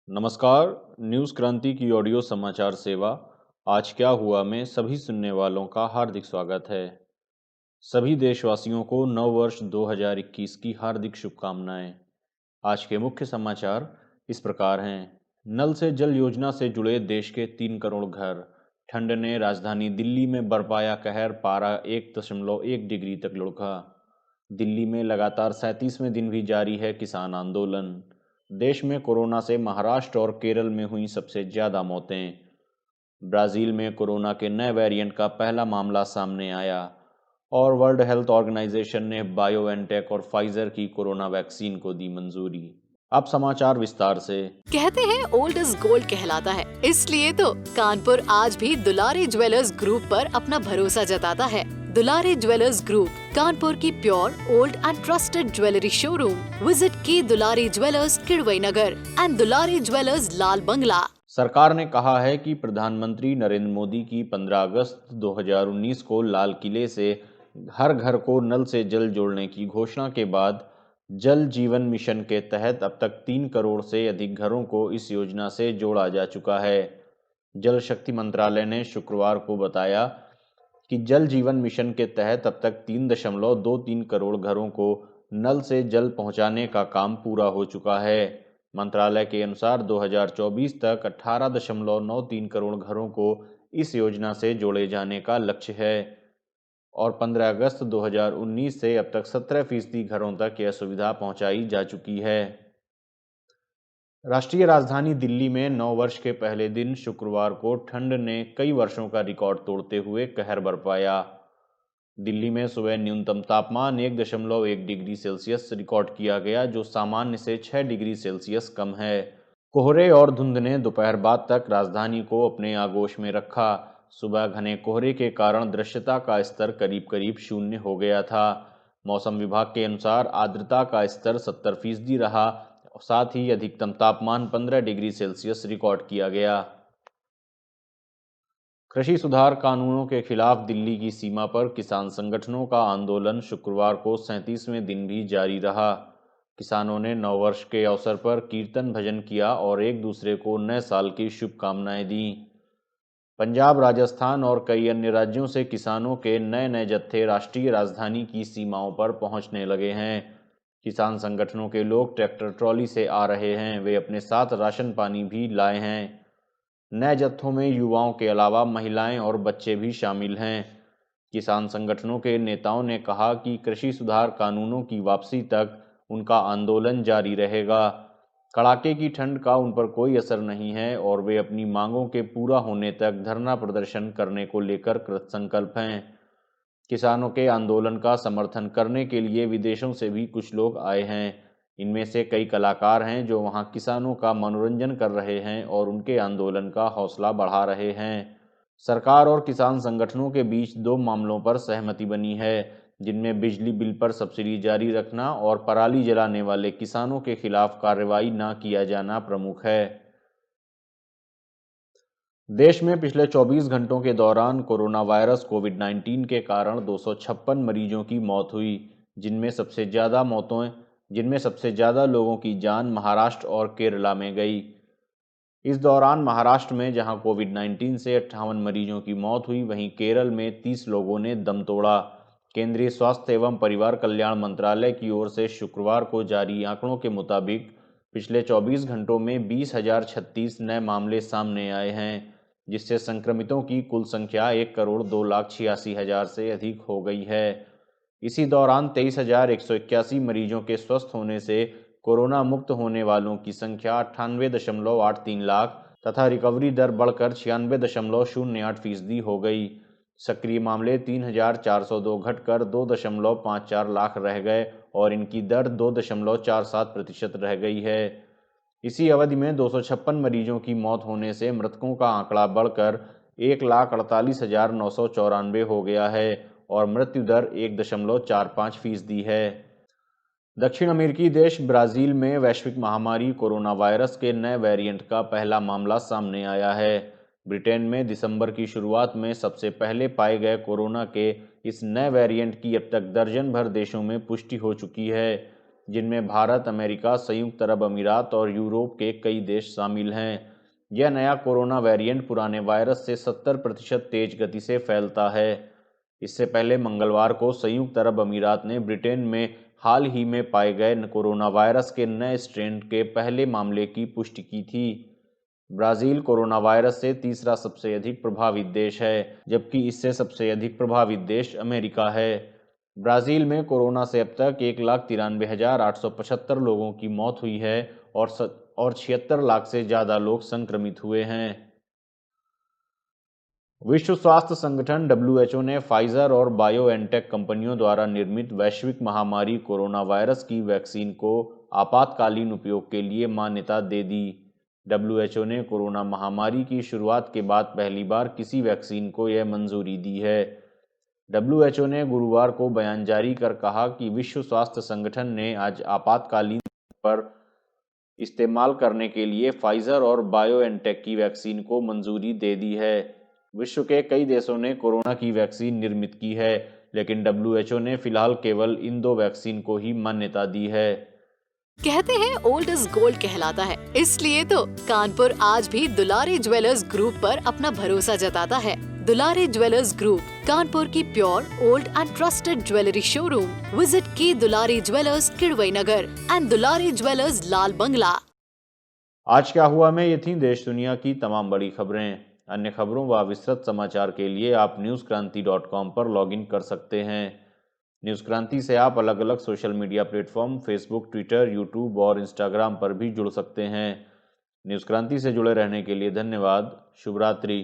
नमस्कार। न्यूज़ क्रांति की ऑडियो समाचार सेवा आज क्या हुआ में सभी सुनने वालों का हार्दिक स्वागत है। सभी देशवासियों को नव वर्ष 2021 की हार्दिक शुभकामनाएं। आज के मुख्य समाचार इस प्रकार हैं। नल से जल योजना से जुड़े देश के 3 करोड़ घर। ठंड ने राजधानी दिल्ली में बरपाया कहर, पारा 1.1 डिग्री तक लुढ़का। दिल्ली में लगातार 37वें दिन भी जारी है किसान आंदोलन। देश में कोरोना से महाराष्ट्र और केरल में हुई सबसे ज्यादा मौतें। ब्राजील में कोरोना के नए वेरिएंट का पहला मामला सामने आया। और वर्ल्ड हेल्थ ऑर्गेनाइजेशन ने बायोएनटेक और फाइजर की कोरोना वैक्सीन को दी मंजूरी। अब समाचार विस्तार से। कहते हैं ओल्ड इज गोल्ड कहलाता है, इसलिए तो कानपुर आज भी दुलारी ज्वेलर्स ग्रुप पर अपना भरोसा जताता है। दुलारी ज्वेलर्स ग्रुप, कानपुर की pure old and trusted jewellery showroom. Visit की Dulari jewellers Kidwai Nagar and Dulari jewellers Lal Bangla. सरकार ने कहा है कि प्रधानमंत्री नरेंद्र मोदी की 15 अगस्त 2019 को लाल किले से हर घर को नल से जल जोड़ने की घोषणा के बाद जल जीवन मिशन के तहत अब तक 3 करोड़ से अधिक घरों को इस योजना से जोड़ा जा चुका है। जल शक्ति मंत्रालय ने शुक्रवार को बताया कि जल जीवन मिशन के तहत अब तक 3.23 करोड़ घरों को नल से जल पहुंचाने का काम पूरा हो चुका है। मंत्रालय के अनुसार 2024 तक 18.93 करोड़ घरों को इस योजना से जोड़े जाने का लक्ष्य है और 15 अगस्त 2019 से अब तक 17% घरों तक यह सुविधा पहुंचाई जा चुकी है। राष्ट्रीय राजधानी दिल्ली में नव वर्ष के पहले दिन शुक्रवार को ठंड ने कई वर्षों का रिकॉर्ड तोड़ते हुए कहर बरपाया। दिल्ली में सुबह न्यूनतम तापमान 1.1 डिग्री सेल्सियस रिकॉर्ड किया गया, जो सामान्य से 6 डिग्री सेल्सियस कम है। कोहरे और धुंध ने दोपहर बाद तक राजधानी को अपने आगोश में रखा। सुबह घने कोहरे के कारण दृश्यता का स्तर करीब करीब शून्य हो गया था। मौसम विभाग के अनुसार आर्द्रता का स्तर 70% रहा। साथ ही अधिकतम तापमान 15 डिग्री सेल्सियस रिकॉर्ड किया गया। कृषि सुधार कानूनों के खिलाफ दिल्ली की सीमा पर किसान संगठनों का आंदोलन शुक्रवार को 37वें दिन भी जारी रहा। किसानों ने नववर्ष के अवसर पर कीर्तन भजन किया और एक दूसरे को नए साल की शुभकामनाएं दी। पंजाब, राजस्थान और कई अन्य राज्यों से किसानों के नए नए जत्थे राष्ट्रीय राजधानी की सीमाओं पर पहुंचने लगे हैं। किसान संगठनों के लोग ट्रैक्टर ट्रॉली से आ रहे हैं। वे अपने साथ राशन पानी भी लाए हैं। नए जत्थों में युवाओं के अलावा महिलाएं और बच्चे भी शामिल हैं। किसान संगठनों के नेताओं ने कहा कि कृषि सुधार कानूनों की वापसी तक उनका आंदोलन जारी रहेगा। कड़ाके की ठंड का उन पर कोई असर नहीं है और वे अपनी मांगों के पूरा होने तक धरना प्रदर्शन करने को लेकर कृतसंकल्प हैं। किसानों के आंदोलन का समर्थन करने के लिए विदेशों से भी कुछ लोग आए हैं। इनमें से कई कलाकार हैं जो वहां किसानों का मनोरंजन कर रहे हैं और उनके आंदोलन का हौसला बढ़ा रहे हैं। सरकार और किसान संगठनों के बीच 2 मामलों पर सहमति बनी है, जिनमें बिजली बिल पर सब्सिडी जारी रखना और पराली जलाने वाले किसानों के खिलाफ कार्रवाई न किया जाना प्रमुख है। देश में पिछले 24 घंटों के दौरान कोरोना वायरस कोविड-19 के कारण 256 मरीजों की मौत हुई, जिनमें सबसे ज़्यादा लोगों की जान महाराष्ट्र और केरला में गई। इस दौरान महाराष्ट्र में जहां कोविड-19 से 58 मरीजों की मौत हुई, वहीं केरल में 30 लोगों ने दम तोड़ा। केंद्रीय स्वास्थ्य एवं परिवार कल्याण मंत्रालय की ओर से शुक्रवार को जारी आंकड़ों के मुताबिक पिछले 24 घंटों में 20,036 नए मामले सामने आए हैं, जिससे संक्रमितों की कुल संख्या 1,02,86,000 से अधिक हो गई है। इसी दौरान 23,181 मरीजों के स्वस्थ होने से कोरोना मुक्त होने वालों की संख्या 98.83 लाख तथा रिकवरी दर बढ़कर 96.08% हो गई। सक्रिय मामले 3,402 घटकर 2.54 लाख रह गए और इनकी दर 2.47% रह गई है। इसी अवधि में 256 मरीजों की मौत होने से मृतकों का आंकड़ा बढ़कर 1,48,994 हो गया है और मृत्यु दर 1.45% है। दक्षिण अमेरिकी देश ब्राजील में वैश्विक महामारी कोरोना वायरस के नए वेरिएंट का पहला मामला सामने आया है। ब्रिटेन में दिसंबर की शुरुआत में सबसे पहले पाए गए कोरोना के इस नए वेरिएंट की अब तक दर्जन भर देशों में पुष्टि हो चुकी है। जिनमें भारत, अमेरिका, संयुक्त अरब अमीरात और यूरोप के कई देश शामिल हैं। यह नया कोरोना वेरिएंट पुराने वायरस से 70% तेज गति से फैलता है। इससे पहले मंगलवार को संयुक्त अरब अमीरात ने ब्रिटेन में हाल ही में पाए गए कोरोना वायरस के नए स्ट्रेन के पहले मामले की पुष्टि की थी। ब्राजील कोरोना वायरस से तीसरा सबसे अधिक प्रभावित देश है, जबकि इससे सबसे अधिक प्रभावित देश अमेरिका है। ब्राजील में कोरोना से अब तक 1,93,875 लोगों की मौत हुई है और 76 लाख से ज़्यादा लोग संक्रमित हुए हैं। विश्व स्वास्थ्य संगठन WHO ने फाइजर और बायोएनटेक कंपनियों द्वारा निर्मित वैश्विक महामारी कोरोना वायरस की वैक्सीन को आपातकालीन उपयोग के लिए मान्यता दे दी। WHO ने कोरोना महामारी की शुरुआत के बाद पहली बार किसी वैक्सीन को यह मंजूरी दी है। WHO ने गुरुवार को बयान जारी कर कहा कि विश्व स्वास्थ्य संगठन ने आज आपातकालीन पर इस्तेमाल करने के लिए फाइजर और बायोएनटेक की वैक्सीन को मंजूरी दे दी है। विश्व के कई देशों ने कोरोना की वैक्सीन निर्मित की है, लेकिन WHO ने फिलहाल केवल इन 2 वैक्सीन को ही मान्यता दी है। कहते हैं ओल्ड इज गोल्ड कहलाता है, इसलिए तो कानपुर आज भी दुलारी ज्वेलर्स ग्रुप पर अपना भरोसा जताता है। दुलारी ज्वेलर्स ग्रुप, कानपुर की pure, old and trusted jewellery showroom. Visit की Dulari jewellers, Kidwai Nagar and Dulari jewellers, Lal Bangla. आज क्या हुआ में ये थी देश दुनिया की तमाम बड़ी खबरें। अन्य खबरों व विस्तृत समाचार के लिए आप newskranti.com पर लॉगिन कर सकते हैं। न्यूज़ क्रांति से आप अलग अलग social media platform Facebook, Twitter, YouTube और इंस्टाग्राम पर भी जुड़ सकते हैं। न्यूज़ क्रांति से जुड़े रहने के लिए धन्यवाद। शुभ रात्रि।